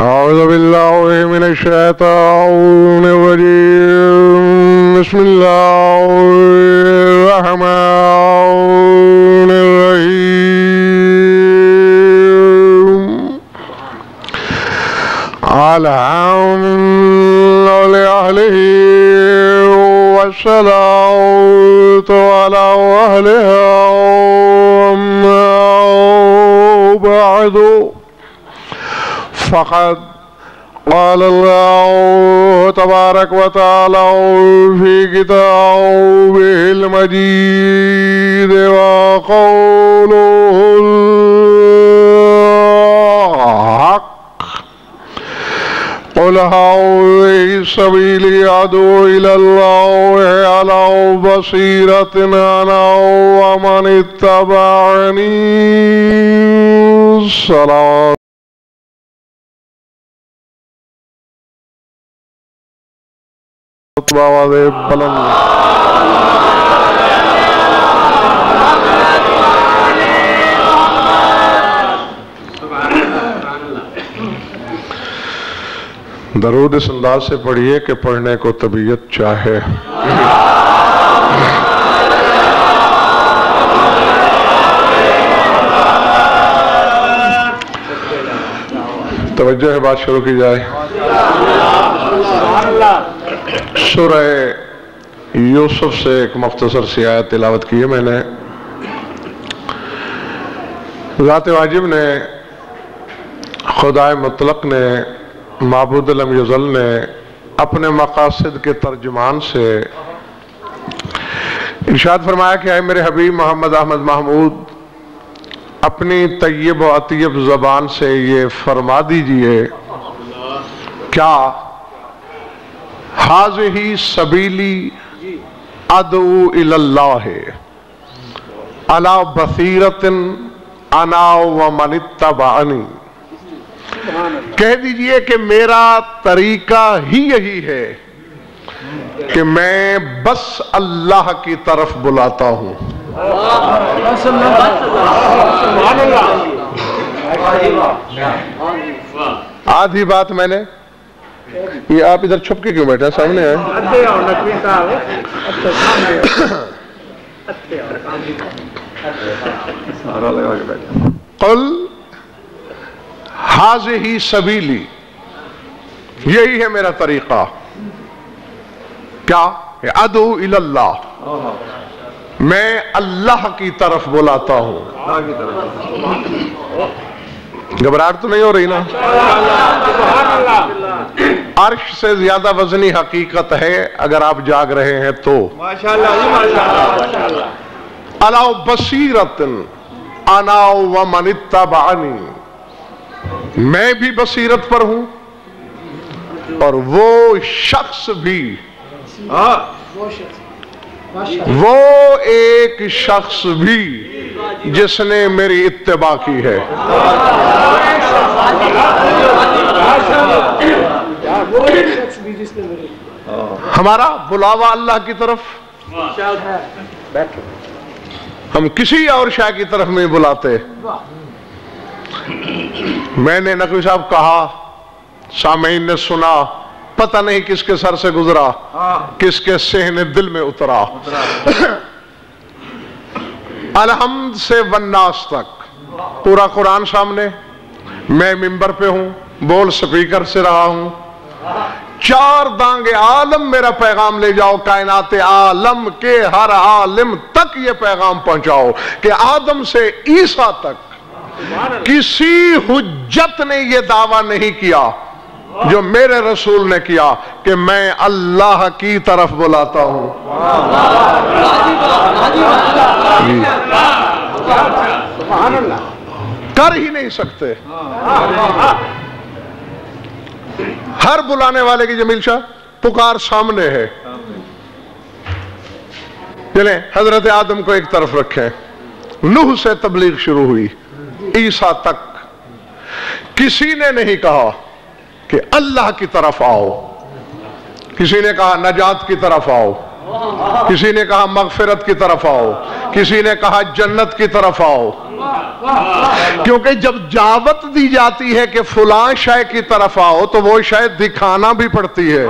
أعوذ بالله من الشيطان الرجيم بسم الله الرحمن الرحيم الحمد لأهله والصلاة على أهلها وما بعد فقد قال الله تبارك وتعالى في كتابه المجيد وقوله الحق قل هذه سبيلي أدعو إلى الله على بصيرة أنا ومن اتبعني صلاة بلند درود اس انداز سے پڑھیے کہ پڑھنے کو طبیعت چاہے. توجہ ہے، بات شروع کی جائے. سورہ یوسف سے ایک مختصر سی آیت تلاوت کی ہے میں نے. ذات واجب نے، خدائے مطلق نے، معبود لم یزل نے اپنے مقاصد کے ترجمان سے ارشاد فرمایا کہ اے میرے حبیب محمد احمد محمود، اپنی طیب و اطیب زبان سے یہ فرما دیجئے کیا حاضی سبیلی ادعو الاللہ علی بصیرت انا ومن اتبعنی. کہہ دیجئے کہ میرا طریقہ ہی یہی ہے کہ میں بس اللہ کی طرف بلاتا ہوں. آدھی بات میں نے یہ آپ ادھر چھپ کے کیوں بیٹھے ہیں؟ سامنے آئے. قل حاضی سبیلی، یہی ہے میرا طریقہ. کیا؟ ادعو الاللہ، میں اللہ کی طرف بلاتا ہوں. گھبراہٹ تو نہیں ہو رہی نا؟ عرش سے زیادہ وزنی حقیقت ہے اگر آپ جاگ رہے ہیں تو. علی بصیرت انا ومن اتبعنی، میں بھی بصیرت پر ہوں اور وہ شخص بھی، وہ ایک شخص بھی جس نے میری اتباع کی ہے. ہمارا بلاوا اللہ کی طرف، ہم کسی اور شے کی طرف نہیں بلاتے. میں نے نقوی صاحب کہا، سامعین نے سنا، پتہ نہیں کس کے سر سے گزرا، کس کے صحن دل میں اترا. الحمد سے والناس تک پورا قرآن سامنے، میں ممبر پہ ہوں، بول سپیکر سے رہا ہوں. چار دانگ عالم میرا پیغام لے جاؤ، کائنات عالم کے ہر عالم تک یہ پیغام پہنچاؤ کہ آدم سے عیسیٰ تک کسی حجت نے یہ دعویٰ نہیں کیا جو میرے رسول نے کیا کہ میں اللہ کی طرف بلاتا ہوں. کر ہی نہیں سکتے. ہر بلانے والے کی جمیل شاہ پکار سامنے ہے. چلیں حضرت آدم کو ایک طرف رکھیں، نوح سے تبلیغ شروع ہوئی عیسیٰ تک. کسی نے نہیں کہا کہ اللہ کی طرف آؤ، کسی نے کہا نجات کی طرف آؤ، کسی نے کہا مغفرت کی طرف آؤ، کسی نے کہا جنت کی طرف آؤ، کیونکہ جب دعوت دی جاتی ہے کہ فلاں شے کی طرف آؤ تو وہ شے دکھانا بھی پڑتی ہے۔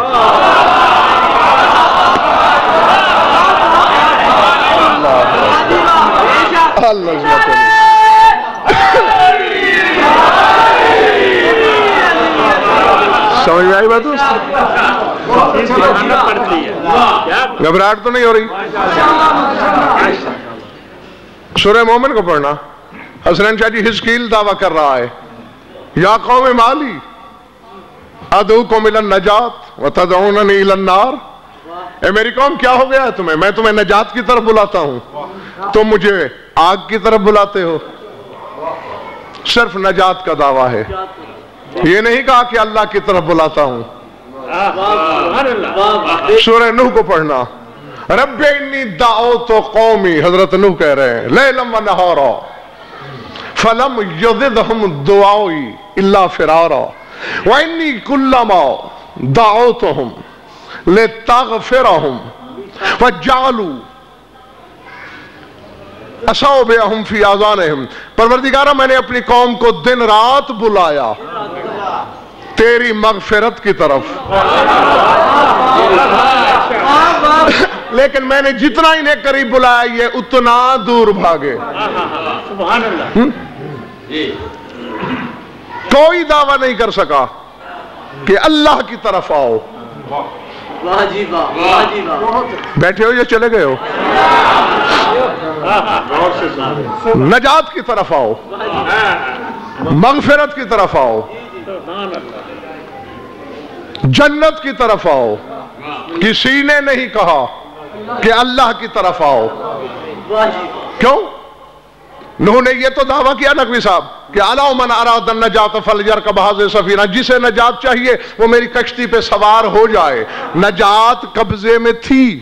سمجھ میں آئی بات؟ گھبراہٹ تو نہیں ہو رہی؟ سورہ مومن کو پڑھنا۔ حسنین شاہ جی حزقیل دعویٰ کر رہا ہے، یا قوم مالی ادعوکم الی النجات وتدعوننی الی النار۔ اے میری قوم کیا ہو گیا ہے تمہیں؟ میں تمہیں نجات کی طرف بلاتا ہوں، تم مجھے آگ کی طرف بلاتے ہو۔ صرف نجات کا دعویٰ ہے، یہ نہیں کہا کہ اللہ کی طرف بلاتا ہوں۔ سورہ نوح کو پڑھنا، رب انی دعوت قومی، حضرت نوح کہہ رہے ہیں، لیلا و نہارا فلم یزدہم دعائی الا فرارا وانی کلما دعوتہم لتغفرہم فجعلوا اصابعہم فی آذانہم، پروردگارہ میں نے اپنی قوم کو دن رات بلایا تیری مغفرت کی طرف، لیکن میں نے جتنا انہیں قریب بلایا یہ اتنا دور بھاگے۔ سبحان اللہ۔ کوئی دعویٰ نہیں کر سکا کہ اللہ کی طرف آؤ۔ بیٹھے ہو یا چلے گئے ہو؟ نجات کی طرف آؤ، مغفرت کی طرف آؤ، جنت کی طرف آؤ۔ کسی نے نہیں کہا کہ اللہ کی طرف آؤ۔ کیوں؟ نوح نے یہ تو دعویٰ کیا نقوی صاحب کہ الا من اراد النجات فلیرکب ھذہ سفینہ، جسے نجات چاہیے وہ میری کشتی پہ سوار ہو جائے۔ نجات قبضے میں تھی،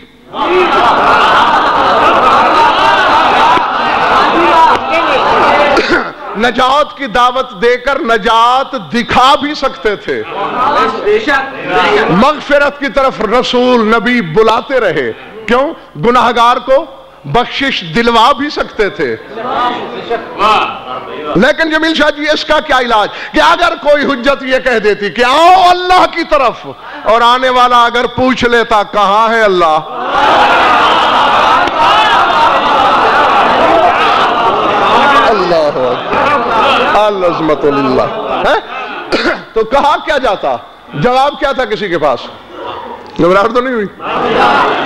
نجات کی دعوت دے کر نجات دکھا بھی سکتے تھے، مغفرت کی طرف رسول نبی بلاتے رہے۔ کیوں؟ گناہگار کو بخشش دلوا بھی سکتے تھے۔ لیکن جمیل شاہ جی اس کا کیا علاج کہ اگر کوئی حجت یہ کہہ دیتی کہ آؤ اللہ کی طرف، اور آنے والا اگر پوچھ لیتا کہاں ہے اللہ، اللہ العظمت للہ، تو کہا کیا جاتا؟ جواب کیا تھا کسی کے پاس؟ گھبراہٹ تو نہیں ہوئی؟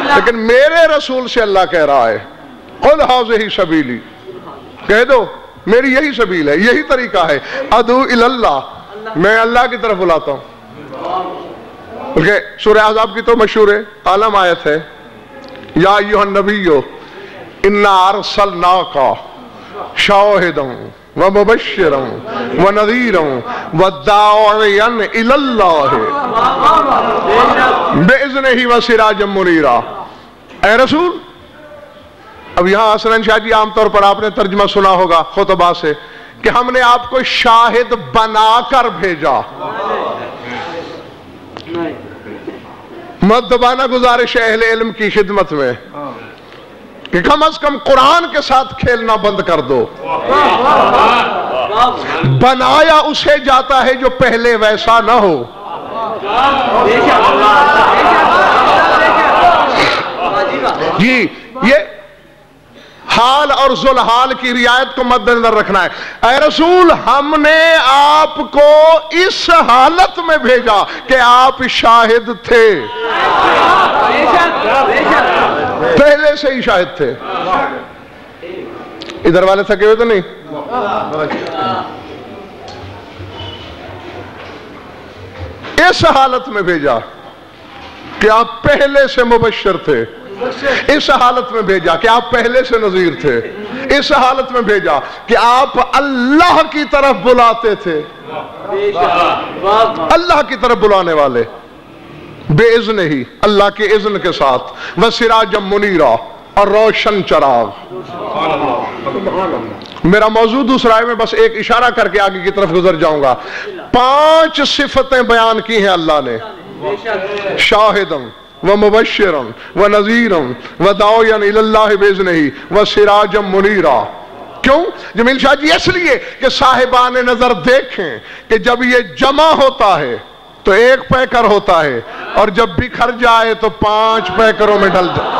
لیکن میرے رسول سے اللہ کہہ رہا ہے قل ھذہ سبیلی، کہہ دو میری یہی سبیل ہے، یہی طریقہ ہے، ادعو الی اللہ، میں اللہ کی طرف بلاتا ہوں۔ بلکہ سورہ احزاب کی تو مشہور عالم آیت ہے، یا ایھا النبی انا ارسلناک شاہدا ومبشرا ونذیرا وداعیا الی اللہ باذنہ وسراجا منیرا۔ اے رسول، اب یہاں حسنین شاہ جی عام طور پر آپ نے ترجمہ سنا ہوگا خطبہ سے کہ ہم نے آپ کو شاہد بنا کر بھیجا۔ مؤدبانہ گزارش اہل علم کی خدمت میں کہ کم از کم قرآن کے ساتھ کھیلنا بند کر دو۔ بنایا اسے جاتا ہے جو پہلے ویسا نہ ہو۔ جی یہ حال اور ذوالحال کی رعایت کو مد نظر رکھنا ہے۔ اے رسول، ہم نے آپ کو اس حالت میں بھیجا کہ آپ شاہد تھے، پہلے سے ہی شاہد تھے۔ ادھر والے تھکے ہوئے تو نہیں؟ اس حالت میں بھیجا کہ آپ پہلے سے مبشر تھے، اس حالت میں بھیجا کہ آپ پہلے سے نذیر تھے، اس حالت میں بھیجا کہ آپ اللہ کی طرف بلاتے تھے، اللہ کی طرف بلانے والے، بے اذن ہی، اللہ کے اذن کے ساتھ، وسراجا منیرا، اور روشن چراغ۔ میرا موضوع دوسرا ہے، میں بس ایک اشارہ کر کے آگے کی طرف گزر جاؤں گا۔ 5 صفتیں بیان کی ہیں اللہ نے، شاہدن، ومبشرا ونذیرا وداعیا الی اللہ باذنہ وسراجا منیرا۔ کیوں؟ جمیل شاہ جی اس لیے کہ صاحبان نظر دیکھیں کہ جب یہ جمع ہوتا ہے تو ایک پیکر ہوتا ہے، اور جب بکھر جائے تو 5 پیکروں میں ڈل جائے۔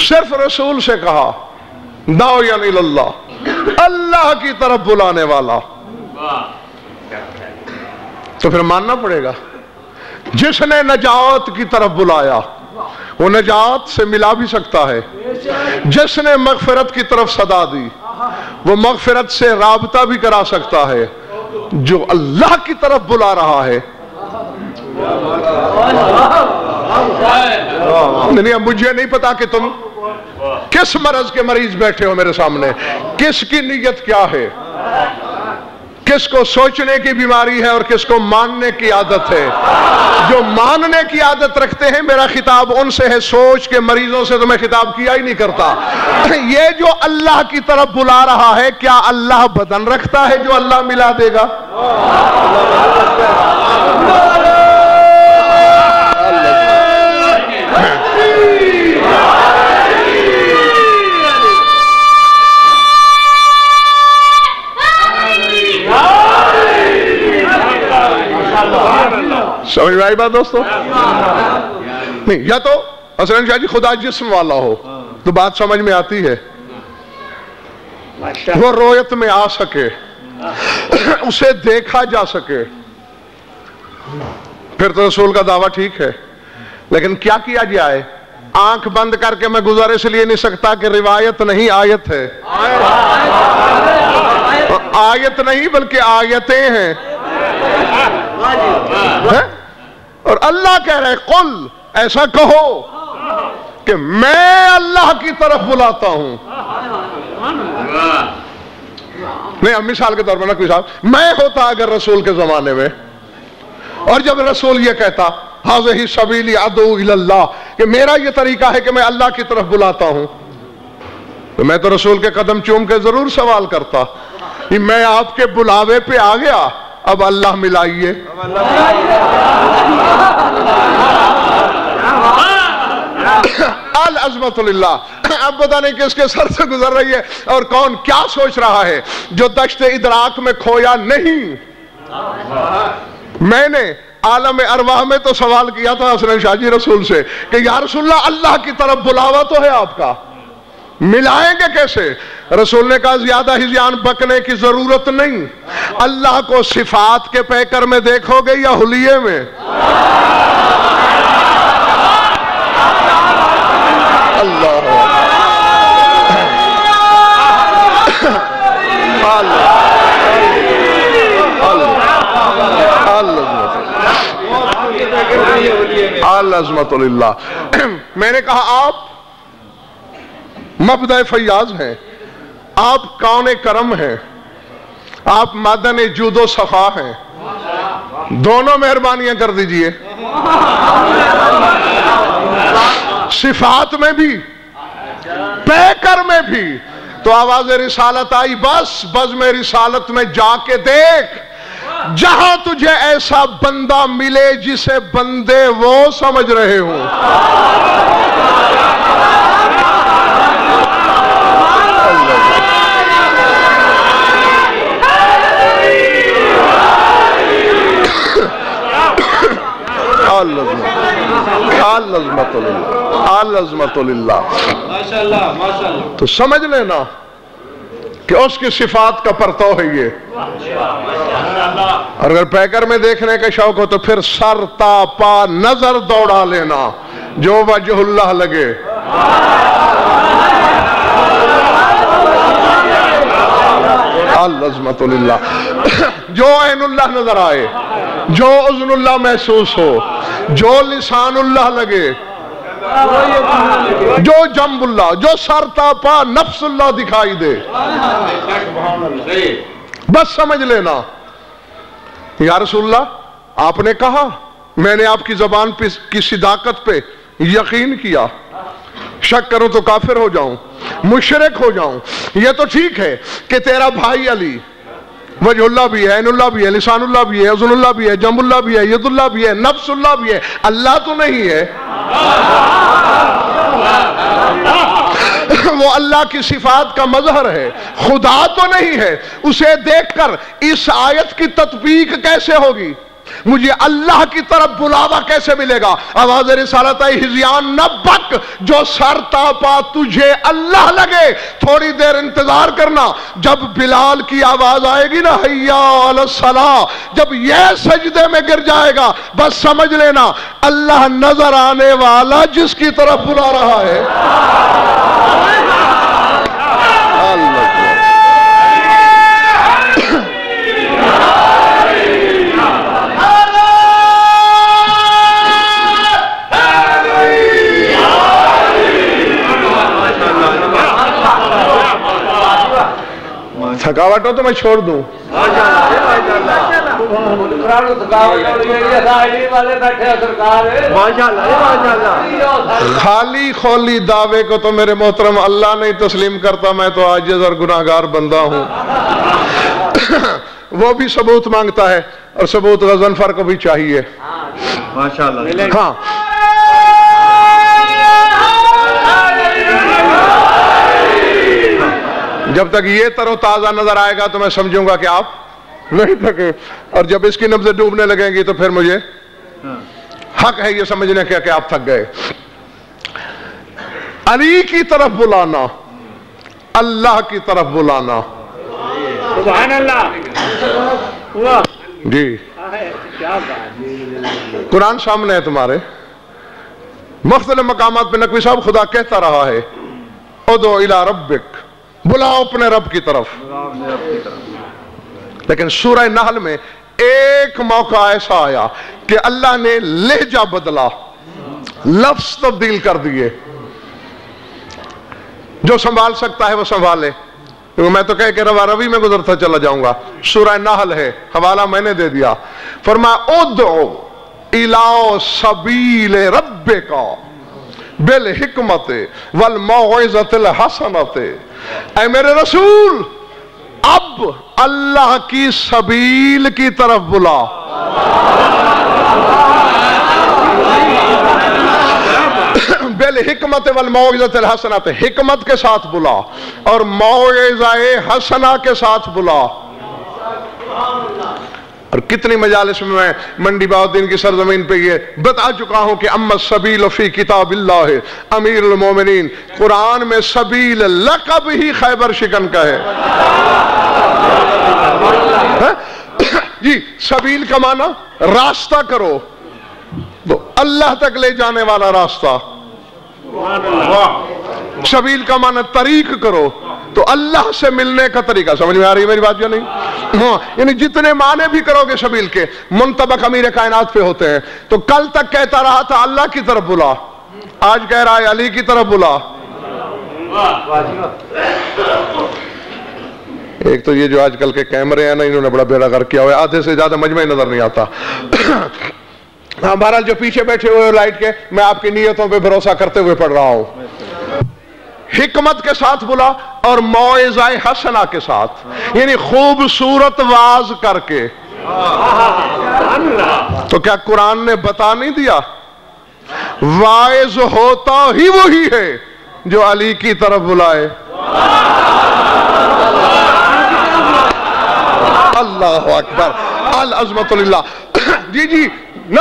صرف رسول سے کہا داعیا الی اللہ، اللہ کی طرف بلانے والا، تو پھر ماننا پڑے گا۔ جس نے نجات کی طرف بلایا وہ نجات سے ملا بھی سکتا ہے، جس نے مغفرت کی طرف صدا دی وہ مغفرت سے رابطہ بھی کرا سکتا ہے، جو اللہ کی طرف بلا رہا ہے۔ نہیں، مجھے نہیں پتا کہ تم کس مرض کے مریض بیٹھے ہو میرے سامنے، کس کی نیت کیا ہے، کس کو سوچنے کی بیماری ہے اور کس کو ماننے کی عادت ہے۔ جو ماننے کی عادت رکھتے ہیں میرا خطاب ان سے ہے، سوچ کے مریضوں سے تو میں خطاب کیا ہی نہیں کرتا۔ یہ جو اللہ کی طرف بلا رہا ہے، کیا اللہ بدن رکھتا ہے جو اللہ ملا دے گا؟ سمجھ میں آئی بات دوستو؟ نہیں، یا تو حسن شاہ جی خدا جسم والا ہو تو بات سمجھ میں آتی ہے، وہ رویت میں آ سکے، اسے دیکھا جا سکے، پھر تو رسول کا دعویٰ ٹھیک ہے۔ لیکن کیا کیا جائے؟ آنکھ بند کر کے میں گزارے اس لیے نہیں سکتا کہ روایت نہیں آیت ہے، آیت نہیں بلکہ آیتیں ہیں، اور اللہ کہہ رہے قل، ایسا کہو کہ میں اللہ کی طرف بلاتا ہوں۔ نہیں، اب مثال کے طور پر نقوی صاحب، میں ہوتا اگر رسول کے زمانے میں، اور جب رسول یہ کہتا ھذہ سبیلی ادعو الی اللہ، کہ میرا یہ طریقہ ہے کہ میں اللہ کی طرف بلاتا ہوں، تو میں تو رسول کے قدم چوم کے ضرور سوال کرتا کہ میں آپ کے بلاوے پہ آ گیا، اب اللہ ملائیے۔ العظمت للہ۔ اب پتہ نہیں کس کے سر سے گزر رہی ہے اور کون کیا سوچ رہا ہے جو دشت ادراک میں کھویا نہیں۔ میں نے عالم ارواح میں تو سوال کیا تھا حسن شاہ جی رسول سے کہ یا رسول اللہ کی طرف بلاوا تو ہے آپ کا، ملائیں گے کیسے؟ رسول نے کہا زیادہ ہی زیان بکنے کی ضرورت نہیں، اللہ کو صفات کے پیکر میں دیکھو گے یا حلیے میں؟ اللہ العظمت للہ۔ میں نے کہا آپ مبدأ فیاض ہیں، آپ کون کرم ہیں، آپ معدن جود و صفا ہیں، دونوں مہربانیاں کر دیجئے، صفات میں بھی پیکر میں بھی۔ تو آواز رسالت آئی، بس بزم رسالت میں جا کے دیکھ، جہاں تجھے ایسا بندہ ملے جسے بندے وہ سمجھ رہے ہوں۔ العظمت للہ۔ تو سمجھ لینا کہ اس کی صفات کا پرتو ہے یہ۔ اور اگر پیکر میں دیکھنے کا شوق ہو تو پھر سر تا پا نظر دوڑا لینا، جو وجہ اللہ لگے۔ العظمت للہ۔ جو عین اللہ نظر آئے، جو اذن اللہ محسوس ہو، جو لسان اللہ لگے، جو جنب اللہ، جو سر تا پا نفس اللہ دکھائی دے، بس سمجھ لینا یا رسول اللہ آپ نے کہا، میں نے آپ کی زبان کی صداقت پہ یقین کیا، شک کروں تو کافر ہو جاؤں، مشرک ہو جاؤں؟ یہ تو ٹھیک ہے کہ تیرا بھائی علی وجہ اللہ بھی ہے، عین اللہ بھی ہے، لسان اللہ بھی ہے، اذن اللہ بھی ہے، جنب اللہ بھی ہے، ید اللہ بھی ہے، نفس اللہ بھی ہے، اللہ تو نہیں ہے؟ وہ اللہ کی صفات کا مظہر ہے، خدا تو نہیں ہے۔ اسے دیکھ کر اس آیت کی تطبیق کیسے ہوگی؟ مجھے اللہ کی طرف بلاوا کیسے ملے گا؟ آواز رسالت ہے، ہذیان نہ بک جو سر تاپا تجھے اللہ لگے۔ تھوڑی دیر انتظار کرنا، جب بلال کی آواز آئے گی نا حیا علی الصلاۃ، جب یہ سجدے میں گر جائے گا، بس سمجھ لینا اللہ نظر آنے والا جس کی طرف بلا رہا ہے۔ تھکاوٹ ہو تو میں چھوڑ دوں؟ خالی خولی دعوے کو تو میرے محترم اللہ نہیں تسلیم کرتا، میں تو عاجز اور گناہگار بندہ ہوں۔ وہ بھی ثبوت مانگتا ہے، اور ثبوت غضنفر کو بھی چاہیے۔ ہاں جب تک یہ تر و تازہ نظر آئے گا تو میں سمجھوں گا کہ آپ نہیں تھکے، اور جب اس کی نبضیں ڈوبنے لگیں گی تو پھر مجھے حق ہے یہ سمجھنے کا کہ آپ تھک گئے۔ علی کی طرف بلانا، اللہ کی طرف بلانا۔ سبحان اللہ۔ جی قرآن سامنے ہے تمہارے، مختلف مقامات پہ نقوی صاحب خدا کہتا رہا ہے ادعو الی ربک، بلاؤ اپنے رب کی طرف۔ لیکن سورہ نحل میں ایک موقع ایسا آیا کہ اللہ نے لہجہ بدلا، لفظ تبدیل کر دیے۔ جو سنبھال سکتا ہے وہ سنبھالے، میں تو کہہ کہ روا روی میں گزرتا چلا جاؤں گا۔ سورہ نحل ہے، حوالہ میں نے دے دیا۔ فرمایا ادعو الی سبیل ربک بالحکمت والموعظۃ الحسنۃ، اے میرے رسول اب اللہ کی سبیل کی طرف بلا۔ بالحکمت والموعظۃ الحسنۃ، حکمت کے ساتھ بلا اور موعظہ حسنہ کے ساتھ بلا۔ اور کتنی مجالس میں منڈی بہاؤالدین کی سرزمین پہ یہ بتا چکا ہوں کہ اما السبیل فی کتاب اللہ امیر المومنین، قرآن میں سبیل لقب ہی خیبر شکن کا ہے۔ جی سبیل کا معنی راستہ کرو، تو اللہ تک لے جانے والا راستہ۔ سبیل کا معنی طریق کرو، تو اللہ سے ملنے کا طریقہ۔ سمجھ میں آ رہی ہے میری بات یا نہیں؟ ہاں، یعنی جتنے معنی بھی کرو گے سبیل کے منطبق امیر کائنات پہ ہوتے ہیں۔ تو کل تک کہتا رہا تھا اللہ کی طرف بلا، آج کہہ رہا ہے علی کی طرف بلا۔ ایک تو یہ جو آج کل کے کیمرے ہیں نا، انہوں نے بڑا بیڑا غرق کیا ہوا ہے، آدھے سے زیادہ مجمع نظر نہیں آتا۔ ہاں بہرحال جو پیچھے بیٹھے ہوئے لائٹ کے، میں آپ کی نیتوں پہ بھروسہ کرتے ہوئے پڑھ رہا ہوں۔ حکمت کے ساتھ بلا اور موعظہ حسنہ کے ساتھ، یعنی خوبصورت واز کر کے۔ تو کیا قرآن نے بتا نہیں دیا؟ واعظ ہوتا ہی وہی ہے جو علی کی طرف بلائے۔ اللہ اکبر، العظمت للہ۔ جی جی نہ،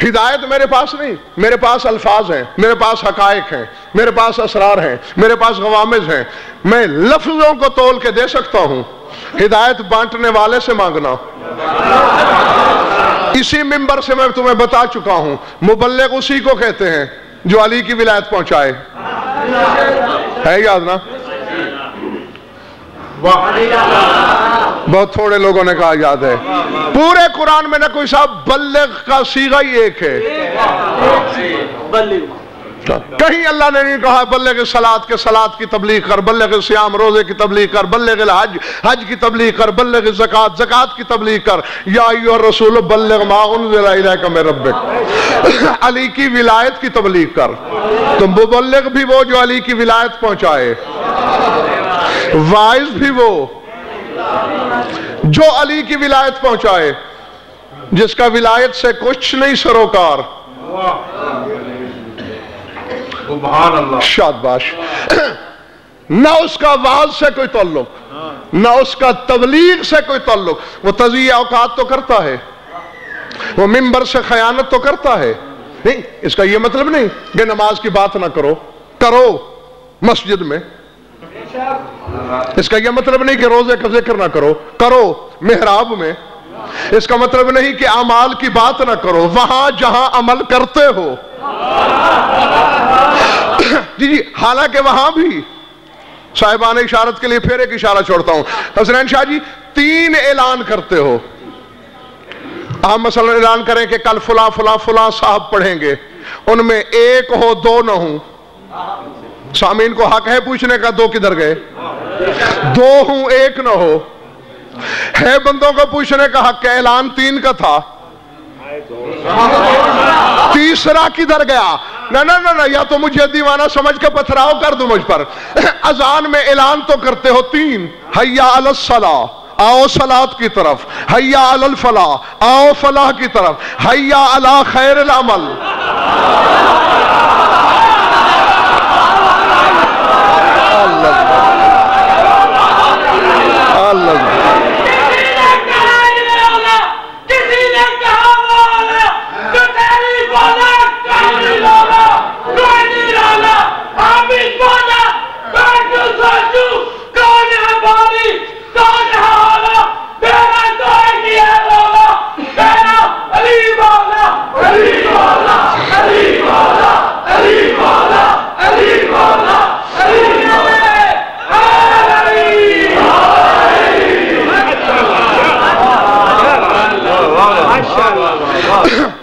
ہدایت میرے پاس نہیں، میرے پاس الفاظ ہیں، میرے پاس حقائق ہیں، میرے پاس اسرار ہیں، میرے پاس غوامض ہیں، میں لفظوں کو تول کے دے سکتا ہوں۔ ہدایت بانٹنے والے سے مانگنا۔ اسی منبر سے میں تمہیں بتا چکا ہوں، مبلغ اسی کو کہتے ہیں جو علی کی ولایت پہنچائے۔ ہے یاد نا؟ بہت تھوڑے لوگوں نے کہا یاد ہے۔ پورے قرآن میں نہ کوئی صاحب بلغ کا صیغہ ہی ایک ہے۔ کہیں اللہ نے نہیں کہا بلغ صلاۃ کے صلاۃ کی تبلیغ کر، بلغ صیام روزے کی تبلیغ کر، بلغ الحج حج کی تبلیغ کر، بلغ زکات زکات کی تبلیغ کر، یا ایھا الرسول بلغ ما انزل الیک من ربک، علی کی ولایت کی تبلیغ کر۔ تو مبلغ بھی وہ جو علی کی ولایت پہنچائے، واعظ بھی وہ جو علی کی ولایت پہنچائے، جس کا ولایت سے کچھ نہیں سروکار۔ سبحان اللہ، شاباش۔ نہ اس کا وعظ سے کوئی تعلق، نہ اس کا تبلیغ سے کوئی تعلق۔ وہ تضییع اوقات تو کرتا ہے، وہ منبر سے خیانت تو کرتا ہے، نہیں، اس کا یہ مطلب نہیں کہ نماز کی بات نہ کرو، کرو مسجد میں۔ اس کا یہ مطلب نہیں کہ روزے کا ذکر نہ کرو، کرو محراب میں۔ اس کا مطلب نہیں کہ اعمال کی بات نہ کرو، وہاں جہاں عمل کرتے ہو۔ جی حالانکہ وہاں بھی صاحبان اشارت کے لیے پھر ایک اشارہ چھوڑتا ہوں۔ حسنین شاہ جی 3 اعلان کرتے ہو، آپ مثلا اعلان کریں کہ کل فلاں فلاں فلاں صاحب پڑھیں گے، ان میں 1 ہو 2 نہ ہوں، سامعین کو حق ہے پوچھنے کا 2 کدھر گئے؟ 2 ہوں 1 نہ ہو، ہے بندوں کو پوچھنے کا حق کہ اعلان 3 کا تھا، تیسرا کدھر گیا؟ نہ نہ نہ، یا تو مجھے دیوانہ سمجھ کے پتھراؤ کر دو مجھ پر۔ اذان میں اعلان تو کرتے ہو 3، حیا علی الصلاۃ، آؤ صلاۃ کی طرف، حیا علی الفلاح، آؤ فلاح کی طرف، حیا علی خیر العمل۔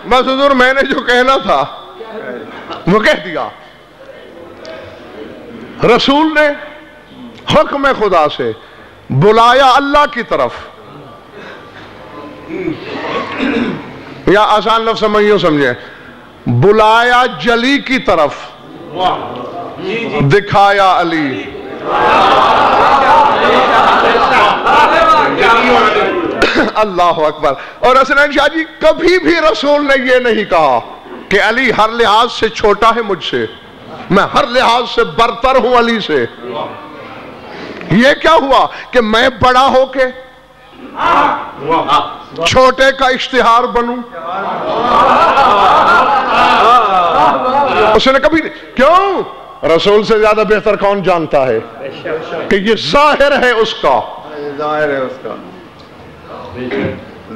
بس حضور میں نے جو کہنا تھا وہ کہہ دیا۔ رسول نے حکم خدا سے بلایا اللہ کی طرف، یا آسان لفظ سمجھو سمجھے، بلایا جلی کی طرف، دکھایا علی۔ اللہ اکبر۔ اور حسنین شاہ جی کبھی بھی رسول نے یہ نہیں کہا کہ علی ہر لحاظ سے چھوٹا ہے مجھ سے، میں ہر لحاظ سے برتر ہوں علی سے۔ یہ کیا ہوا کہ میں بڑا ہو کے چھوٹے کا اشتہار بنوں؟ اس نے کبھی کیوں؟ رسول سے زیادہ بہتر کون جانتا ہے کہ یہ ظاہر ہے اس کا، ظاہر ہے اس کا،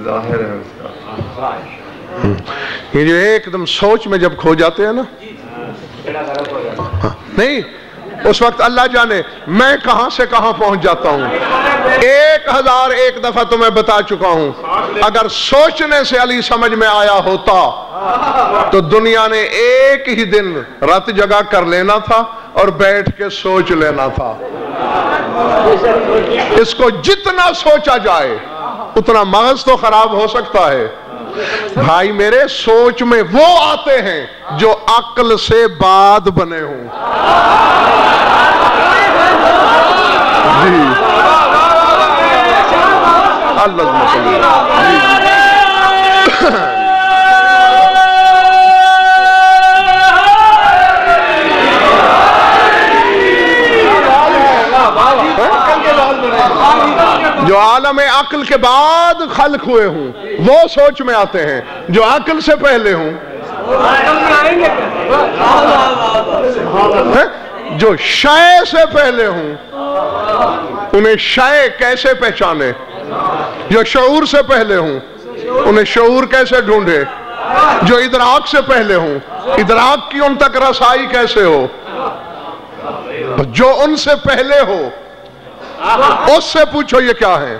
ظاہر ہے اس کا۔ یہ جو ایک دم سوچ میں جب کھو جاتے ہیں نا، نہیں اس وقت اللہ جانے میں کہاں سے کہاں پہنچ جاتا ہوں۔ 1001 دفعہ تو میں بتا چکا ہوں، اگر سوچنے سے علی سمجھ میں آیا ہوتا تو دنیا نے ایک ہی دن رات جگہ کر لینا تھا اور بیٹھ کے سوچ لینا تھا۔ اس کو جتنا سوچا جائے اتنا مغز تو خراب ہو سکتا ہے۔ بھائی میرے سوچ میں وہ آتے ہیں جو عقل سے بعد بنے ہوں۔ جی جو عالم عقل کے بعد خلق ہوئے ہوں وہ سوچ میں آتے ہیں، جو عقل سے پہلے ہوں جو شے سے پہلے ہوں انہیں شے کیسے پہچانے، جو شعور سے پہلے ہوں انہیں شعور کیسے ڈھونڈے، جو ادراک سے پہلے ہوں ادراک کی ان تک رسائی کیسے ہو، جو ان سے پہلے ہو اس سے پوچھو یہ کیا ہے۔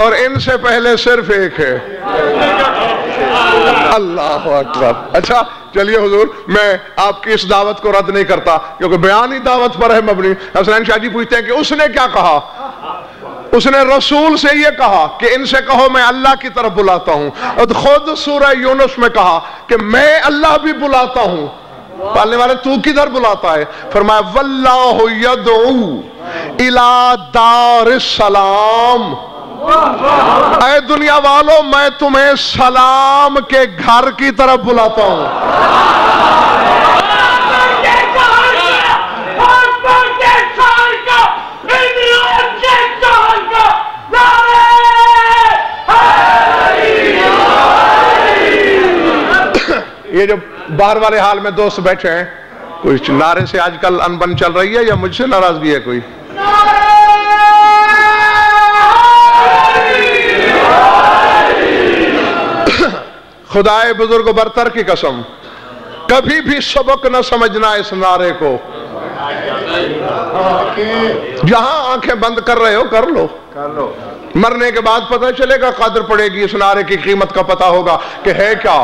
اور ان سے پہلے صرف ایک ہے۔ اللہ اکبر. اچھا چلیے حضور میں آپ کی اس دعوت کو رد نہیں کرتا کیونکہ بیان ہی دعوت پر ہے مبنی. حسنین شاہ جی پوچھتے ہیں کہ اس نے کیا کہا؟ اس نے رسول سے یہ کہا کہ ان سے کہو میں اللہ کی طرف بلاتا ہوں. اور خود سورہ یونس میں کہا کہ میں اللہ بھی بلاتا ہوں. پالنے والے تو کدھر بلاتا ہے؟ فرمایا واللہ یدعو الی دار السلام. اے دنیا والو میں تمہیں سلام کے گھر کی طرف بلاتا ہوں. یہ جو باہر والے حال میں دوست بیٹھے ہیں کوئی نعرے سے آج کل انبن چل رہی ہے یا مجھ سے ناراضگی ہے کوئی؟ خدائے بزرگ و برتر کی قسم کبھی بھی سبق نہ سمجھنا اس نعرے کو. جہاں آنکھیں بند کر رہے ہو کر لو. مرنے کے بعد پتہ چلے گا، قدر پڑے گی، اس نعرے کی قیمت کا پتہ ہوگا کہ ہے کیا.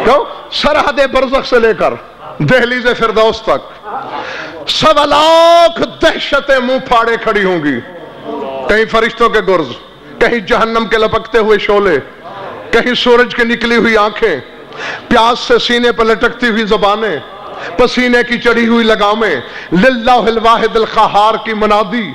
کیوں؟ سرحد برزخ سے لے کر دہلیز فردوس تک 1.25 لاکھ دہشتیں منہ پھاڑے کھڑی ہوں گی. کہیں فرشتوں کے گرز، کہیں جہنم کے لپکتے ہوئے شعلے، کہیں سورج کی نکلی ہوئی آنکھیں، پیاس سے سینے پر لٹکتی ہوئی زبانیں، پسینے کی چڑھی ہوئی لگامیں، للہ الواحد القہار کی منادی،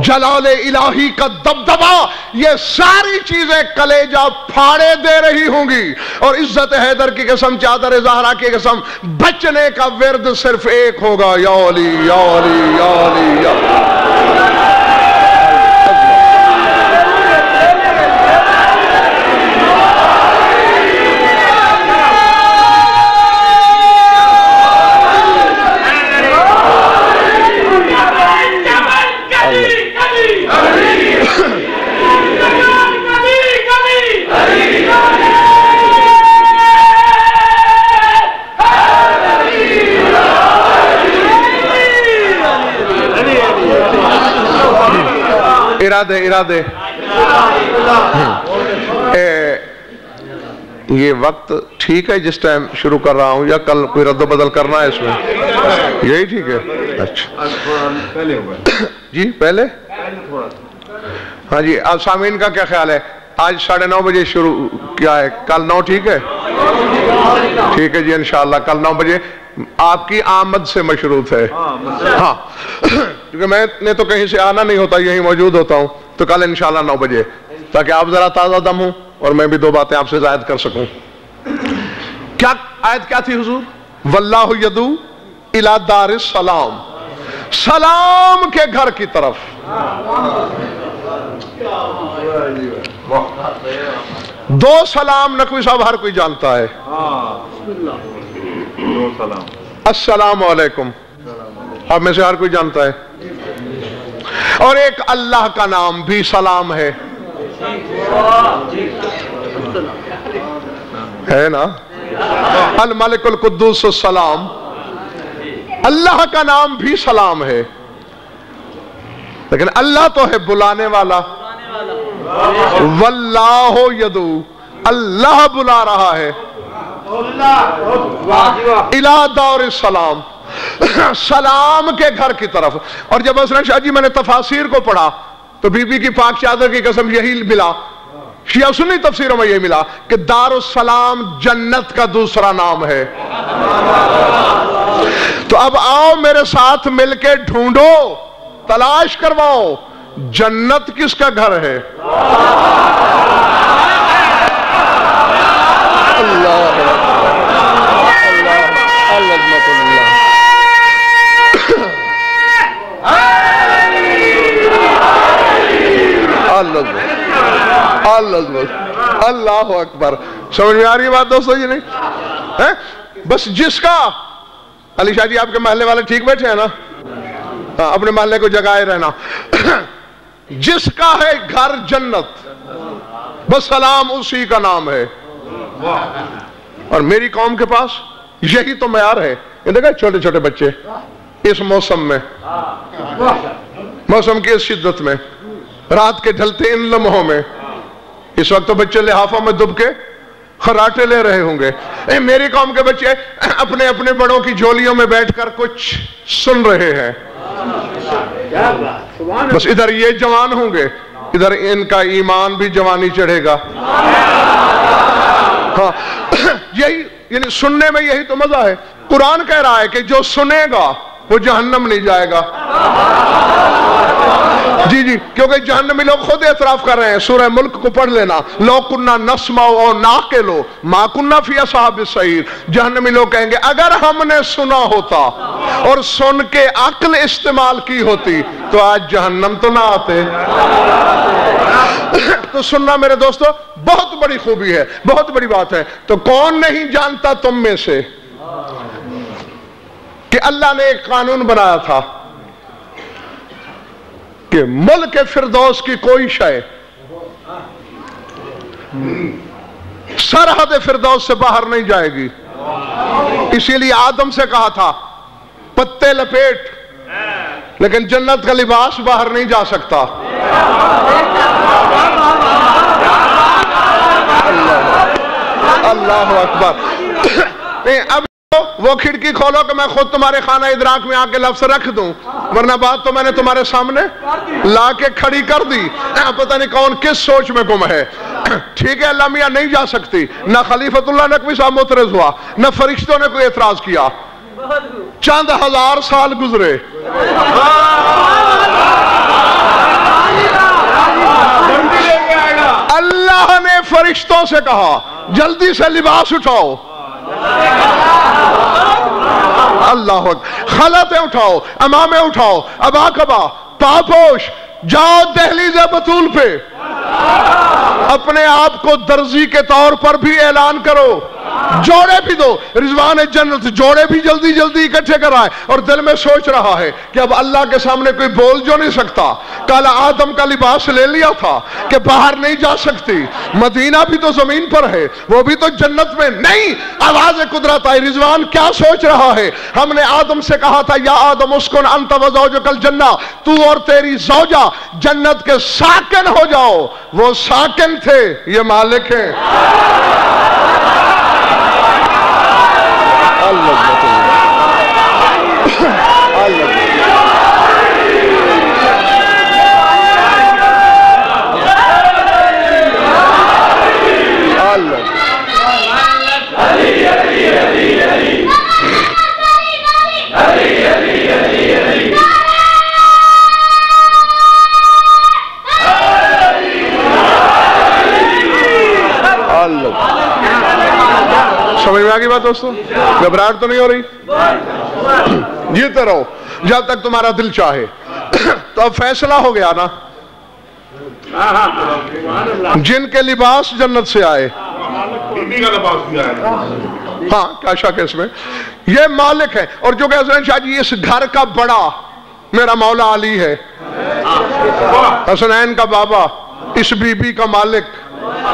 جلال الہی کا دبدبا، یہ ساری چیزیں کلیجہ پھاڑے دے رہی ہوں گی. اور عزت حیدر کی قسم، چادر زہرا کی قسم، بچنے کا ورد صرف ایک ہوگا، یا علی یا علی یا علی یا ارادے یہ وقت ٹھیک ہے جس ٹائم شروع کر رہا ہوں یا کل کوئی رد و بدل کرنا ہے اس میں؟ یہی ٹھیک ہے. اچھا جی پہلے ہاں جی. اب سامعین کا کیا خیال ہے؟ آج 9:30 بجے شروع کیا ہے، کل 9 ٹھیک ہے؟ ٹھیک ہے جی انشاءاللہ کل 9 بجے آپ کی آمد سے مشروط ہے. ہاں کیونکہ میں نے تو کہیں سے آنا نہیں ہوتا، یہیں موجود ہوتا ہوں، تو کل انشاءاللہ 9 بجے تاکہ آپ ذرا تازہ دم ہوں اور میں بھی 2 باتیں آپ سے زائد کر سکوں. کیا آیت کیا تھی حضور؟ واللہ یدعو الی دار السلام، سلام کے گھر کی طرف. دو سلام نقوی صاحب ہر کوئی جانتا ہے. السلام علیکم آپ میں سے ہر کوئی جانتا ہے. اور ایک اللہ کا نام بھی سلام ہے نا، الملک القدوس السلام. اللہ کا نام بھی سلام ہے، لیکن اللہ تو ہے بلانے والا. واللہ یدعو، اللہ بلا رہا ہے الی دار السلام، سلام کے گھر کی طرف. اور جب حسن شاہ جی میں نے تفاسیر کو پڑھا تو بی بی کی پاک چادر کی قسم یہی ملا، شیعہ سنی تفسیروں میں یہ ملا کہ دار السلام جنت کا دوسرا نام ہے. تو اب آؤ میرے ساتھ مل کے ڈھونڈو، تلاش کرواؤ جنت کس کا گھر ہے. اللہ اللہ اکبر. سمجھ میں آ رہی ہے بات دوستو جی؟ نہیں بس جس کا علی شاہ جی آپ کے محلے والے ٹھیک بیٹھے ہیں نا، اپنے محلے کو جگائے رہنا. جس کا ہے گھر جنت، بس سلام اسی کا نام ہے. اور میری قوم کے پاس یہی تو معیار ہے. یہ دیکھا چھوٹے چھوٹے بچے اس موسم میں، موسم کی اس شدت میں، رات کے ڈھلتے ان لمحوں میں اس وقت تو بچے لحافوں میں دب کے خراٹے لے رہے ہوں گے. میری قوم کے بچے اپنے اپنے بڑوں کی جھولیوں میں بیٹھ کر کچھ سن رہے ہیں. بس ادھر یہ جوان ہوں گے, ادھر ان کا ایمان بھی جوانی چڑھے گا. ہاں یہی یعنی سننے میں یہی تو مزہ ہے. قرآن کہہ رہا ہے کہ جو سنے گا وہ جہنم نہیں جائے گا. جی جی, کیونکہ جہنمی لوگ خود اعتراف کر رہے ہیں. سورہ ملک کو پڑھ لینا. لو کننا نسمع او ناقلو ما کننا فی اصحاب السعیر. جہنمی لوگ کہیں گے اگر ہم نے سنا ہوتا اور سن کے عقل استعمال کی ہوتی تو آج جہنم تو نہ آتے. تو سننا میرے دوستو بہت بڑی خوبی ہے, بہت بڑی بات ہے. تو کون نہیں جانتا تم میں سے کہ اللہ نے ایک قانون بنایا تھا کہ ملک فردوس کی کوئی شے سرحد فردوس سے باہر نہیں جائے گی. اسی لیے آدم سے کہا تھا پتے لپیٹ, لیکن جنت کا لباس باہر نہیں جا سکتا. اللہ اکبر. اب وہ کھڑکی کھولو کہ میں خود تمہارے خانہ ادراک میں آ کے لفظ رکھ دوں, ورنہ بات تو میں نے تمہارے سامنے لا کے کھڑی کر دی. پتہ نہیں کون کس سوچ میں گم ہے. ٹھیک ہے, اللہ میاں نہیں جا سکتی. نہ خلیفۃ اللہ نقوی صاحب معترض ہوا, نہ فرشتوں نے کوئی اعتراض کیا. چند ہزار سال گزرے, اللہ نے فرشتوں سے کہا جلدی سے لباس اٹھاؤ. اللہ اکبر. خلعتیں اٹھاؤ, امامے اٹھاؤ, ابا کبا, پاپوش, جاؤ دہلیز بطول پہ اپنے آپ کو درزی کے طور پر بھی اعلان کرو. جوڑے بھی دو, رضوان جنت جوڑے بھی جلدی جلدی اکٹھے کرائے. اور دل میں سوچ رہا ہے کہ اب اللہ کے سامنے کوئی بول جو نہیں سکتا. کل آدم کا لباس لے لیا تھا کہ باہر نہیں جا سکتی. مدینہ بھی تو زمین پر ہے, وہ بھی تو جنت میں نہیں. آواز قدرت آئی. رضوان کیا سوچ رہا ہے؟ ہم نے آدم سے کہا تھا یا آدم اسکن انت و زوجک الجنہ, تو اور تیری زوجہ جنت کے ساکن ہو جاؤ. وہ ساکن تھے, یہ مالک ہیں. سمجھ میں آگئی بات دوستو؟ گھبراہٹ تو نہیں ہو رہی؟ جیتے رہو جب تک تمہارا دل چاہے. تو اب فیصلہ ہو گیا نا, جن کے لباس جنت سے آئے, ہاں کیا شک ہے اس میں, یہ مالک ہے. اور جو کہ حضرت شاہ جی اس گھر کا بڑا میرا مولا علی ہے, حسنین کا بابا, اس بی بی کا مالک,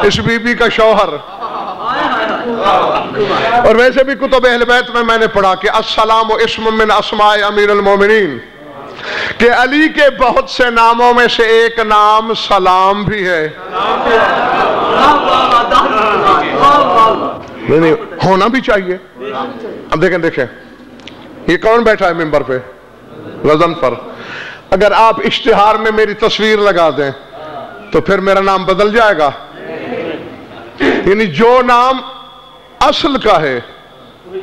اس بی بی کا شوہر. اور ویسے بھی کتب اہل بیت میں نے پڑھا کہ السلام اسم من اسماء امیر المومنین, کہ علی کے بہت سے ناموں میں سے ایک نام سلام بھی ہے. نہیں ہونا بھی چاہیے. اب دیکھیں یہ کون بیٹھا ہے ممبر پہ وزن پر. اگر آپ اشتہار میں میری تصویر لگا دیں تو پھر میرا نام بدل جائے گا. یعنی جو نام اصل کا ہے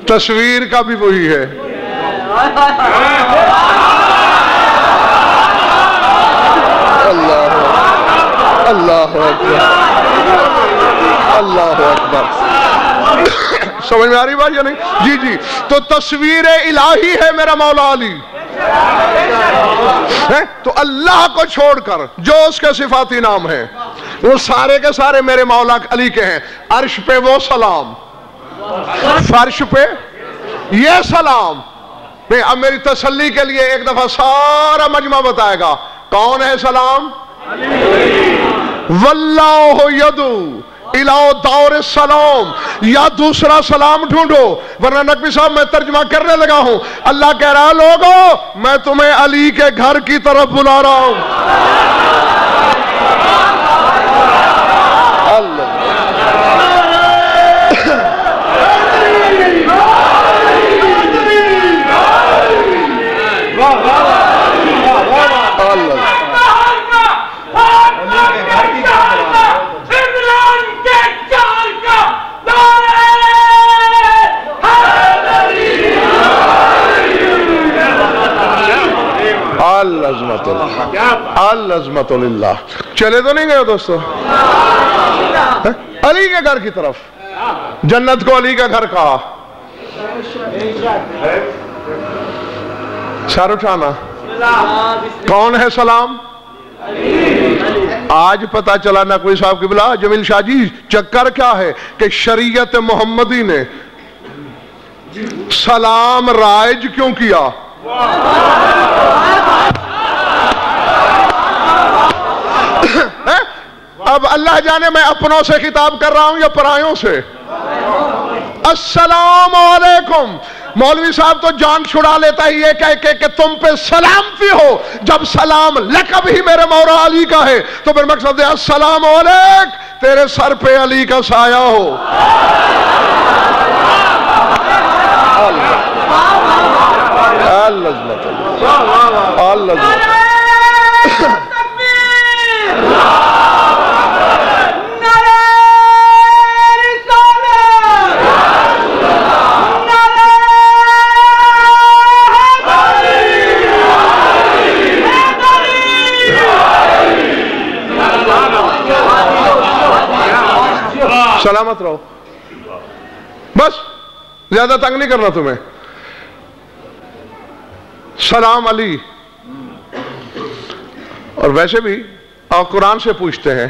تصویر کا بھی وہی ہے. اللہ اللہ اکبر, اللہ اکبر. سمجھ میں آ رہی بات یا نہیں؟ جی جی. تو تصویر الہی ہے میرا مولا علی. تو اللہ کو چھوڑ کر جو اس کے صفاتی نام ہیں وہ سارے کے سارے میرے مولا علی کے ہیں. عرش پہ وہ سلام, فرش پہ یہ سلام. نہیں, اب میری تسلی کے لیے ایک دفعہ سارا مجمع بتائے گا کون ہے سلام. واللہ یدعو الی دور السلام, یا دوسرا سلام ڈھونڈو. ورنہ نقوی صاحب میں ترجمہ کرنے لگا ہوں. اللہ کہہ رہا لوگو میں تمہیں علی کے گھر کی طرف بلا رہا ہوں. العظمت العظمت للہ. چلے تو نہیں گئے دوستو علی کے گھر کی طرف؟ جنت کو علی کا گھر کہا. سر اٹھانا. کون ہے سلام؟ آج پتہ چلا نقوی صاحب کی بلا جمیل شاہ جی چکر کیا ہے کہ شریعت محمدی نے سلام رائج کیوں کیا؟ اب اللہ جانے میں اپنوں سے خطاب کر رہا ہوں یا پرایوں سے. السلام علیکم. مولوی صاحب تو جان چھڑا لیتا ہے یہ کہہ کہ تم پہ سلامتی ہو. جب سلام لقب ہی میرے مولا علی کا ہے تو پھر مقصد ہے السلام علیک تیرے سر پہ علی کا سایہ ہو. سلامت رہو. بس زیادہ تنگ نہیں کرنا تمہیں. سلام علی. اور ویسے بھی آپ قرآن سے پوچھتے ہیں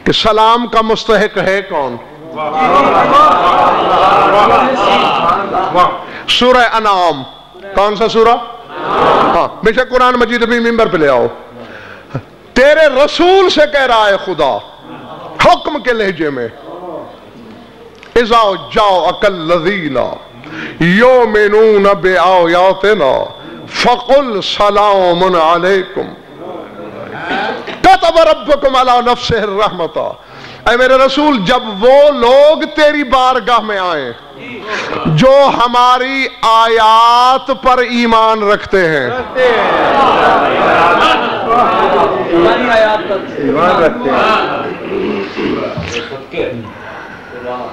کہ سلام کا مستحق ہے کون؟ سورہ انعام. کون سا سورہ؟ ہاں بے شک قرآن مجید ابھی ممبر پہ لے آؤ. تیرے رسول سے کہہ رہا ہے خدا حکم کے لہجے میں اذا جاءک الذین یؤمنون بآیاتنا فقل سلام علیکم کتب ربکم علی نفسہ الرحمۃ. اے میرے رسول جب وہ لوگ تیری بارگاہ میں آئیں جو ہماری آیات پر ایمان رکھتے ہیں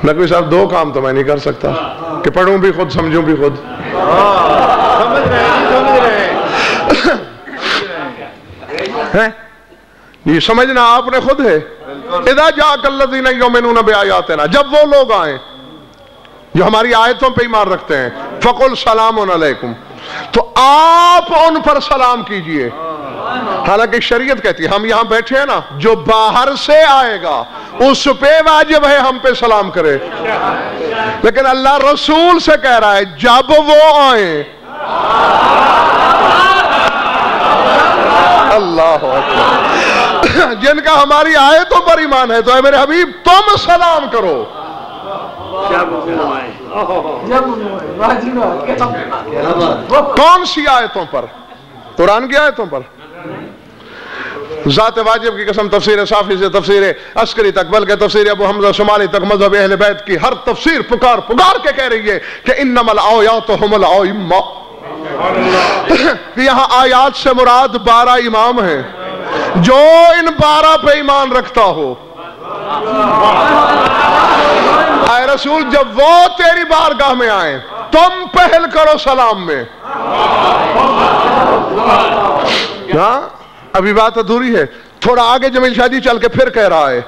نقوی صاحب دو کام تو میں نہیں کر سکتا کہ پڑھوں بھی خود سمجھوں بھی خود. یہ سمجھنا آپ نے خود ہے. اذا جاءک الذین یؤمنون بآیاتنا جب وہ لوگ آئیں جو ہماری آیتوں پہ ایمان رکھتے ہیں فقل سلام علیکم تو آپ ان پر سلام کیجئے. حالانکہ شریعت کہتی ہے ہم یہاں بیٹھے ہیں نا جو باہر سے آئے گا اس پہ واجب ہے ہم پہ سلام کرے. لیکن اللہ رسول سے کہہ رہا ہے جب وہ آئیں اللہ اکبر جن کا ہماری آیتوں پر ایمان ہے تو اے میرے حبیب تم سلام کرو. کون سی آیتوں پر؟ قرآن کی آیتوں پر. ذات واجب کی قسم تفسیر صافی سے تفسیر عسکری تک بلکہ تفسیر ابو حمزہ شمالی تک مذہب اہل بیت کی ہر تفسیر پکار کے کہہ رہی ہے کہ انما الآیات هم الائمہ. یہاں آیات سے مراد 12 امام ہیں جو ان 12 پہ ایمان رکھتا ہو. اے رسول جب وہ تیری بارگاہ میں آئیں تم پہل کرو سلام میں. ہاں ابھی بات ادھوری ہے. تھوڑا آگے جمیل شاہ جی چل کے پھر کہہ رہا ہے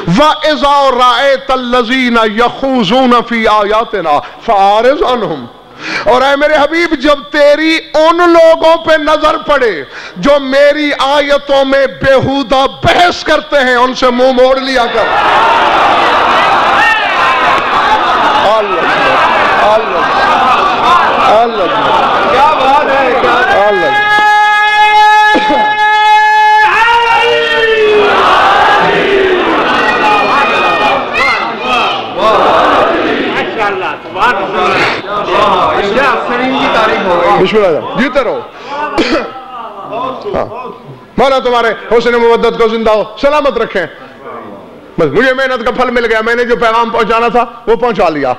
وَإِذَا رَأَيْتَ الَّذِينَ يَخُوضُونَ فِي آيَاتِنَا فَأَعْرِضْ عَنْهُمْ. اور اے میرے حبیب جب تیری ان لوگوں پہ نظر پڑے جو میری آیتوں میں بےہودہ بحث کرتے ہیں ان سے منہ موڑ لیا کر. کیا بات ہے. بسم اللہ جیتے رہو. مولا تمہارے حسن مودت کو زندہ ہو سلامت رکھیں. بس مجھے محنت کا پھل مل گیا. میں نے جو پیغام پہنچانا تھا وہ پہنچا لیا.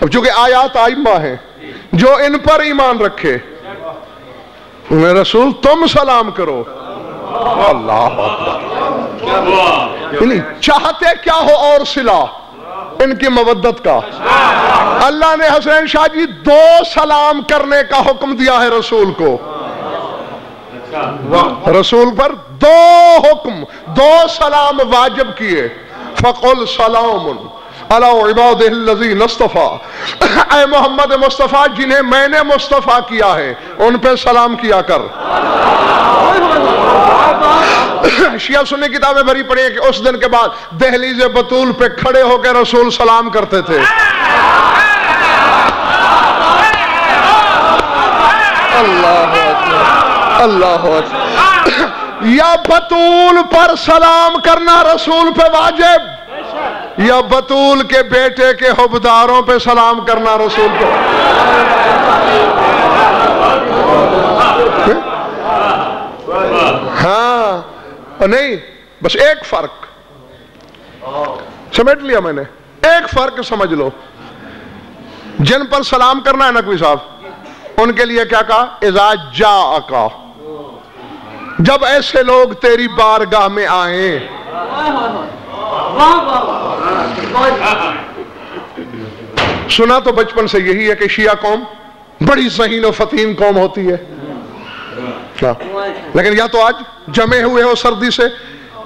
اب چونکہ آیات آئمہ ہیں جو ان پر ایمان رکھے میرے رسول تم سلام کرو. اللہ اکبر. چاہتے کیا ہو اور صلہ ان کی مودت کا اللہ نے حسین شاہ جی 2 سلام کرنے کا حکم دیا ہے رسول کو. رسول پر 2 حکم، 2 سلام واجب کیے. فَقُلْ سَلَامٌ عَلَىٰ عِبَادِهِ الَّذِينَ اصْطَفَىٰ، اے محمد مصطفیٰ جنہیں میں نے مصطفیٰ کیا ہے ان پہ سلام کیا کر. شیعہ سنی کتابیں بھری پڑی ہیں کہ اس دن کے بعد دہلیز بطول پہ کھڑے ہو کے رسول سلام کرتے تھے. اللہ اکبر، اللہ اکبر. یا بطول پر سلام کرنا رسول پہ واجب، یا بطول کے بیٹے کے حبداروں پہ سلام کرنا رسول پہ. ہاں نہیں، بس ایک فرق سمجھ لیا میں نے، ایک فرق سمجھ لو. جن پر سلام کرنا ہے نا کوئی صاحب، ان کے لیے کیا کہا؟ اذا جاءک، جب ایسے لوگ تیری بارگاہ میں آئیں. سنا تو بچپن سے یہی ہے کہ شیعہ قوم بڑی ذہین و فطین قوم ہوتی ہے، لیکن یا تو آج جمے ہوئے ہو سردی سے،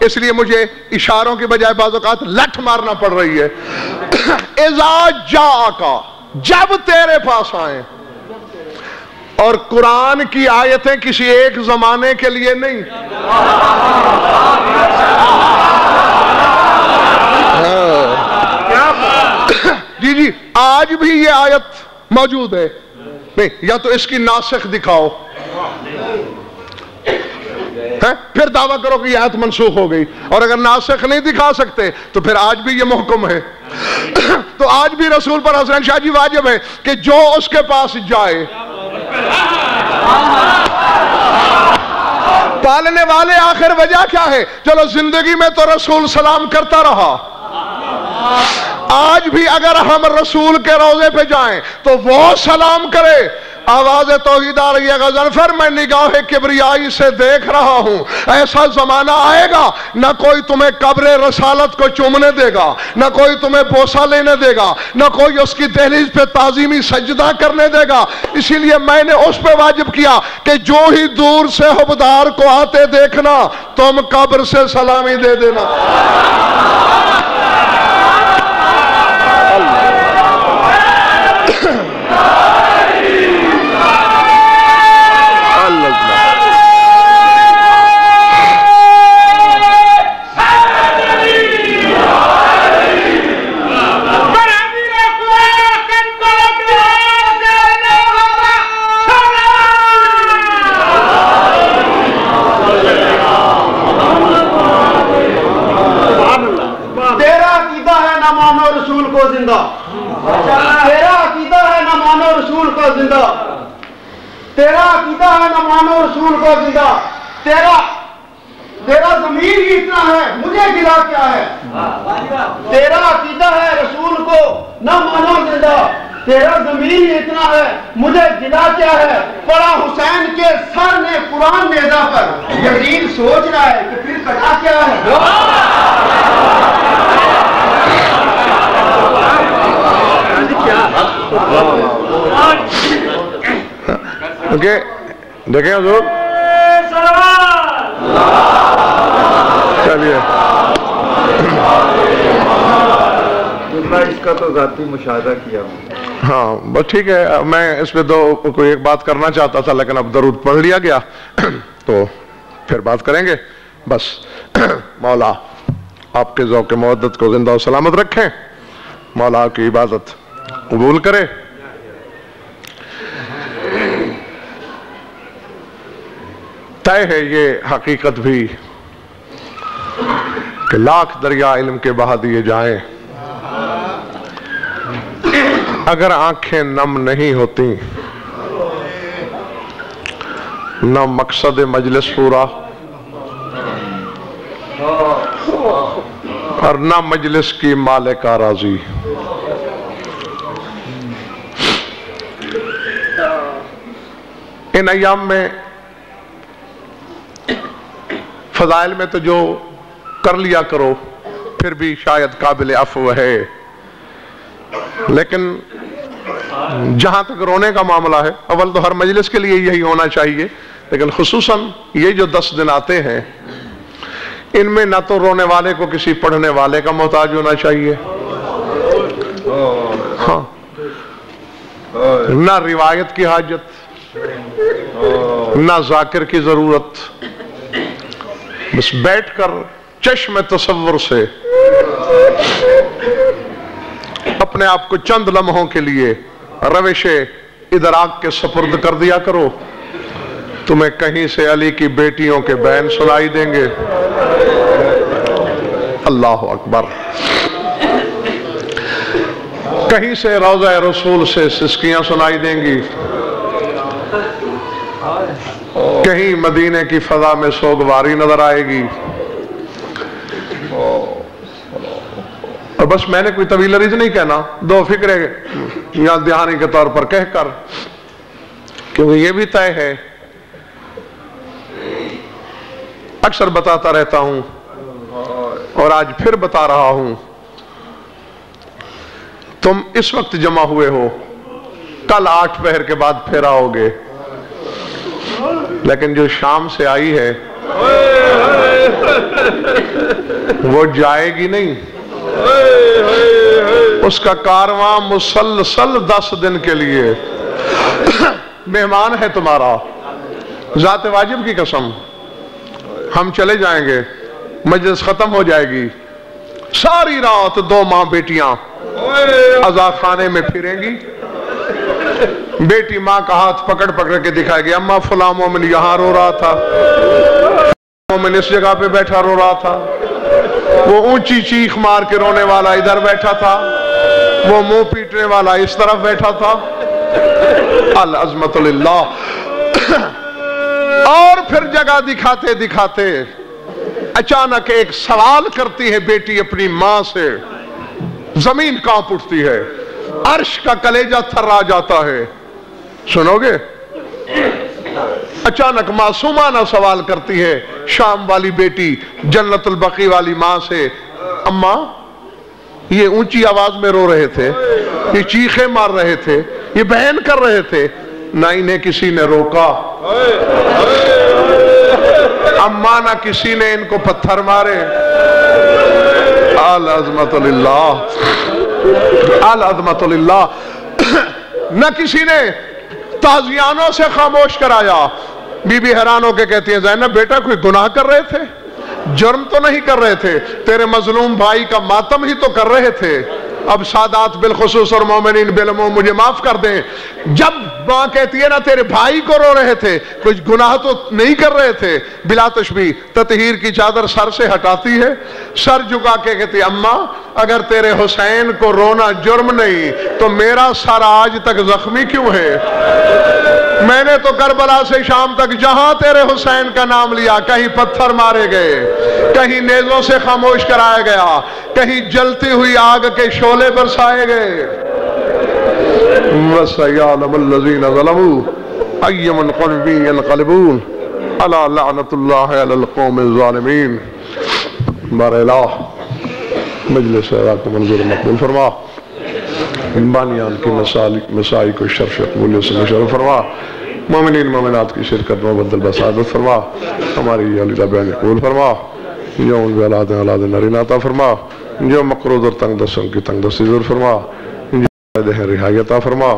اس لیے مجھے اشاروں کی بجائے بعض اوقات لٹھ مارنا پڑ رہی ہے. اذا جاءک، جب تیرے پاس آئیں. اور قرآن کی آیتیں کسی ایک زمانے کے لیے نہیں. جی جی آج بھی یہ آیت موجود ہے. نہیں، یا تو اس کی ناسخ دکھاؤ، پھر دعویٰ کرو کہ یہ آیت منسوخ ہو گئی، اور اگر ناسخ نہیں دکھا سکتے تو پھر آج بھی یہ محکم ہے. تو آج بھی رسول پر حسین شاہ جی واجب ہے کہ جو اس کے پاس جائے. پالنے والے آخر وجہ کیا ہے؟ چلو زندگی میں تو رسول سلام کرتا رہا، آج بھی اگر ہم رسول کے روضے پہ جائیں تو وہ سلام کرے. آواز توحید آ رہی ہے غضنفر، میں نگاہ کبریائی سے دیکھ رہا ہوں، ایسا زمانہ آئے گا نہ کوئی تمہیں قبر رسالت کو چومنے دے گا، نہ کوئی تمہیں بوسہ لینے دے گا، نہ کوئی اس کی دہلیز پہ تعظیمی سجدہ کرنے دے گا. اسی لیے میں نے اس پہ واجب کیا کہ جو ہی دور سے حبدار کو آتے دیکھنا تم قبر سے سلامی دے دینا. تیرا عقیدہ ہے نہ مانو رسول کو زندہ، تیرا عقیدہ ہے نہ مانو رسول کو زندہ. تیرا ضمیر ہی اتنا ہے، مجھے گلا کیا ہے؟ تیرا عقیدہ ہے رسول کو نہ مانو زندہ، تیرا ضمیر ہی اتنا ہے، مجھے گلا کیا ہے؟ پڑا حسین کے سر نے قرآن نیزہ پر، یزید سوچ رہا ہے کہ پھر کٹا کیا ہے؟ دیکھیں حضور، چلیے اس کا تو ذاتی مشاہدہ کیا ہوں. ہاں بس ٹھیک ہے. میں اس پہ کوئی ایک بات کرنا چاہتا تھا لیکن اب درود پڑھ لیا گیا تو پھر بات کریں گے. بس مولا آپ کے ذوق مودت کو زندہ و سلامت رکھیں، مولا کی عبادت قبول کرے. طے ہے یہ حقیقت بھی کہ لاکھ دریا علم کے بہا دیے جائیں، اگر آنکھیں نم نہیں ہوتی نہ مقصد مجلس پورا اور نہ مجلس کی مالک راضی. ان ایام میں فضائل میں تو جو کر لیا کرو پھر بھی شاید قابل عفو ہے، لیکن جہاں تک رونے کا معاملہ ہے، اول تو ہر مجلس کے لیے یہی ہونا چاہیے، لیکن خصوصاً یہ جو 10 دن آتے ہیں ان میں نہ تو رونے والے کو کسی پڑھنے والے کا محتاج ہونا چاہیے، ہاں، نہ روایت کی حاجت، نہ ذاکر کی ضرورت، بس بیٹھ کر چشم تصور سے اپنے آپ کو چند لمحوں کے لیے روش ادراک کے سپرد کر دیا کرو، تمہیں کہیں سے علی کی بیٹیوں کے بین سنائی دیں گے۔ اللہ اکبر۔ کہیں سے روضہ رسول سے سسکیاں سنائی دیں گی، کہیں مدینے کی فضا میں سوگواری نظر آئے گی۔ اور بس میں نے کوئی طویل عرض نہیں کہنا، 2 فکرے یا دہانی کے طور پر کہہ کر، کیونکہ یہ بھی طے ہے، اکثر بتاتا رہتا ہوں اور آج پھر بتا رہا ہوں، تم اس وقت جمع ہوئے ہو، کل 8 پہر کے بعد پھر آؤ گے، لیکن جو شام سے آئی ہے وہ جائے گی نہیں، اس کا کارواں مسلسل 10 دن کے لیے مہمان ہے تمہارا۔ ذات واجب کی قسم، ہم چلے جائیں گے، مجلس ختم ہو جائے گی، ساری رات 2 ماں بیٹیاں عزا خانے میں پھریں گی، بیٹی ماں کا ہاتھ پکڑ پکڑ کے دکھائے گی، اماں فلاں مومن یہاں رو رہا تھا، مومن اس جگہ پہ بیٹھا رو رہا تھا، وہ اونچی چیخ مار کے رونے والا ادھر بیٹھا تھا، وہ منہ پیٹنے والا اس طرف بیٹھا تھا۔ العظمت للہ۔ اور پھر جگہ دکھاتے دکھاتے اچانک ایک سوال کرتی ہے بیٹی اپنی ماں سے، زمین کانپ اٹھتی ہے، عرش کا کلیجہ تھرا جاتا ہے، سنو گے؟ اچانک معصومانہ سوال کرتی ہے شام والی بیٹی جنت البقیع والی ماں سے، اماں یہ اونچی آواز میں رو رہے تھے، یہ چیخیں مار رہے تھے، یہ بہن کر رہے تھے، نہ انہیں کسی نے روکا، اماں نہ کسی نے ان کو پتھر مارے۔ العظمت للہ، العظمت للہ۔ نہ کسی نے تعزیانوں سے خاموش کرایا۔ بی بی حیران ہو کے کہتی ہیں زینب بیٹا کوئی گناہ کر رہے تھے؟ جرم تو نہیں کر رہے تھے، تیرے مظلوم بھائی کا ماتم ہی تو کر رہے تھے۔ اب سادات بالخصوص اور مومنین بالعموم مجھے معاف کر دیں، جب ماں کہتی ہے نا تیرے بھائی کو رو رہے تھے، کچھ گناہ تو نہیں کر رہے تھے، بلا تشبیہ تطہیر کی چادر سر سے ہٹاتی ہے، سر جھکا کے کہتی ہے اماں اگر تیرے حسین کو رونا جرم نہیں تو میرا سر آج تک زخمی کیوں ہے؟ میں نے تو کربلا سے شام تک جہاں تیرے حسین کا نام لیا، کہیں پتھر مارے گئے، کہیں نیزوں سے خاموش کرایا گیا، کہیں جلتی ہوئی آگ کے شعلے برسائے گئے۔ وَسَيَعْلَمُ الَّذِينَ ظَلَمُوا أَيَّ مُنقَلِبٍ يَنقَلِبُونَ أَلَا لَعْنَةُ اللَّهِ عَلَى الْقَوْمِ الظَّالِمِينَ۔ بار الہ مجلس کو منظور مقبول فرما، بانیان کی مسائی کو شرف قبولیت سے مشرف فرما، مومنین مومنات کی شرکت میں بدل بسعادت فرما، ہماری علیدہ بین قبول فرما، جو ان بھی اولاد نرین عطا فرما، جو مقروض اور تنگ دستوں کی تنگ دستی ضرور فرما، جو دہن رہائی عطا فرما،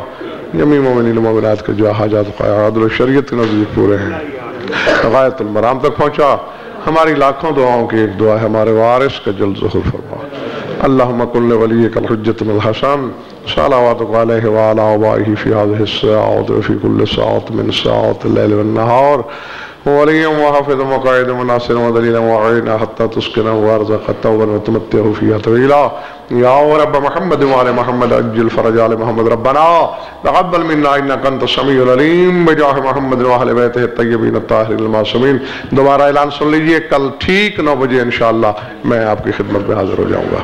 جمی مومنین مومنات کے جو حاجات عدل و شریعت کے نزدیک پورے ہیں غایت المرام تک پہنچا۔ ہماری لاکھوں دعاؤں کی ایک دعا ہے ہمارے وارث کا جلد ظہور فرما۔ اللہم کل ولیک الحجت من الحسن صلواتک علیہ وعلا آبائہ فی هذه الساعات وفی کل ساعت من ساعات اللیل والنہار ولیم وحافظ مقاعد مناصر ودلیل وعینا حتی تسکنا وارزق توبا وتمتعہ فیہا طویلا۔ یا رب محمد وعلى محمد اجل فرج آل محمد ربنا تقبل منا انک انت السمیع العلیم بجاہ محمد وآل بیتہ الطیبین الطاہرین المعصومین۔ دوبارہ اعلان سن لیجئے، کل ٹھیک 9 بجے انشاءاللہ میں آپ کی خدمت میں حاضر ہو جاؤں گا۔